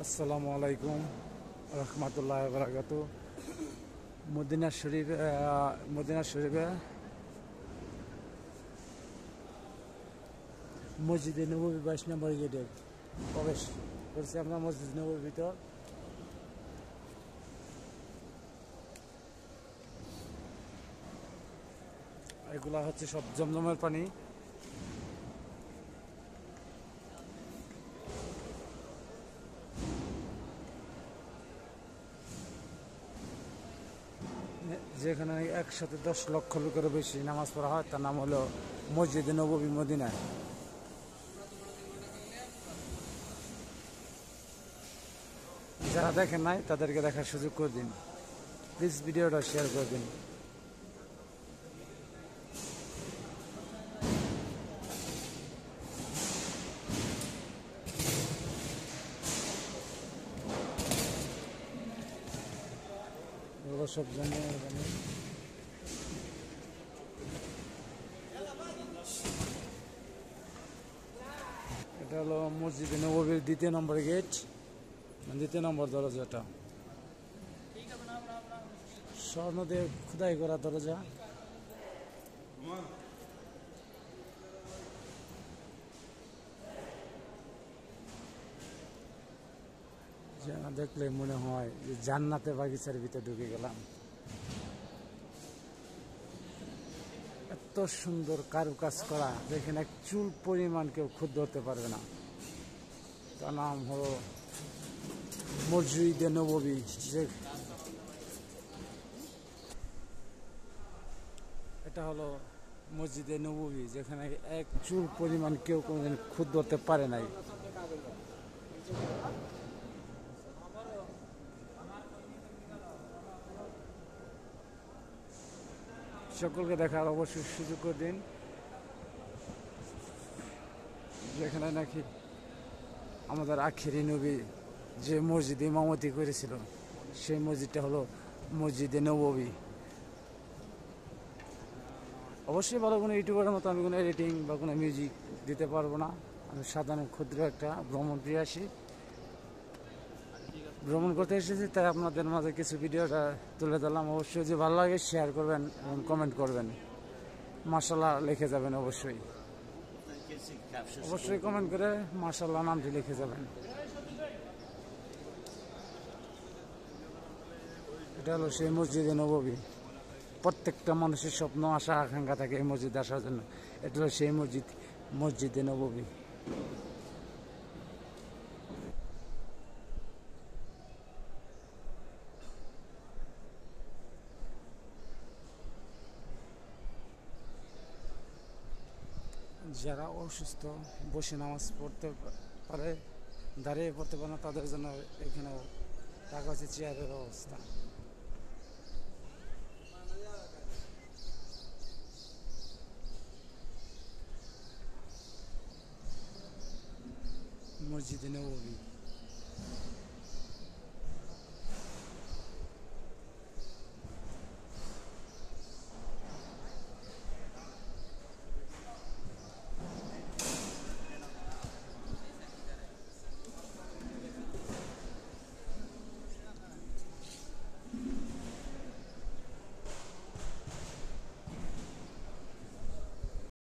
আসসালামু আলাইকুম রহমতুল্লাহ বরকাত। মদিনা শরীফে মসজিদে নববী 22 নম্বর গেটে প্রবেশ করছি আমরা মসজিদ নববীর ভিতর। এগুলা হচ্ছে সব জমজমের পানি। যেখানে একসাথে 10 লক্ষ লোকেরও বেশি নামাজ পড়া হয়, তার নাম হলো মসজিদে নববী মদিনায়। যারা দেখেন নাই তাদেরকে দেখার সুযোগ করে দিন, প্লিজ ভিডিওটা শেয়ার করে দিন। এগুলো সব জানি এটা হলো মসজিদে নববীর 2 নম্বর গেট, 2 নম্বর দরজাটা। স্বর্ণ দিয়ে খোদাই করা দরজা। যেন দেখলে মনে হয় যে জান্নাতে বাগিচার ভিতরে ঢুকে গেলাম। এত সুন্দর কারুকাজ করা, যেখানে এক চুল পরিমাণ কেউ খুদ ধরতে পারবে না। তার নাম হলো মসজিদে নববী। এটা হলো মসজিদে নববী, যেখানে এক চুল পরিমাণ কেউ কোনোদিন খুদ ধরতে পারে নাই। সকলকে দেখার অবশ্যই সুযোগ করে দিন। যেখানে নাকি আমাদের আখিরি নবী যে মসজিদে ইমামতি করেছিল, সেই মসজিদটা হলো মসজিদে নববী। অবশ্যই ভালো কোনো ইউটিউবের মতো আমি কোনো এডিটিং বা কোনো মিউজিক দিতে পারবো না। আমি সাধারণ ক্ষুদ্র একটা ভ্রমণ আসি, ভ্রমণ করতে এসেছি, তাই আপনাদের মাঝে কিছু ভিডিওটা তুলে ধরলাম। অবশ্যই যে ভালো লাগে শেয়ার করবেন এবং কমেন্ট করবেন, মাশাআল্লাহ লিখে যাবেন। অবশ্যই কমেন্ট করে মাশাআল্লাহ নামটি লিখে যাবেন। এটা হলো সেই মসজিদে নববী। প্রত্যেকটা মানুষের স্বপ্ন, আশা, আকাঙ্ক্ষা থাকে এই মসজিদে আসার জন্য। এটা হলো সেই মসজিদে নববী। যারা অসুস্থ, বসে নামাজ পড়তে পারে, দাঁড়িয়ে পড়তে পারে না, তাদের জন্য এখানেও টাকা হচ্ছে চেয়ারের অবস্থা। মসজিদে নববী।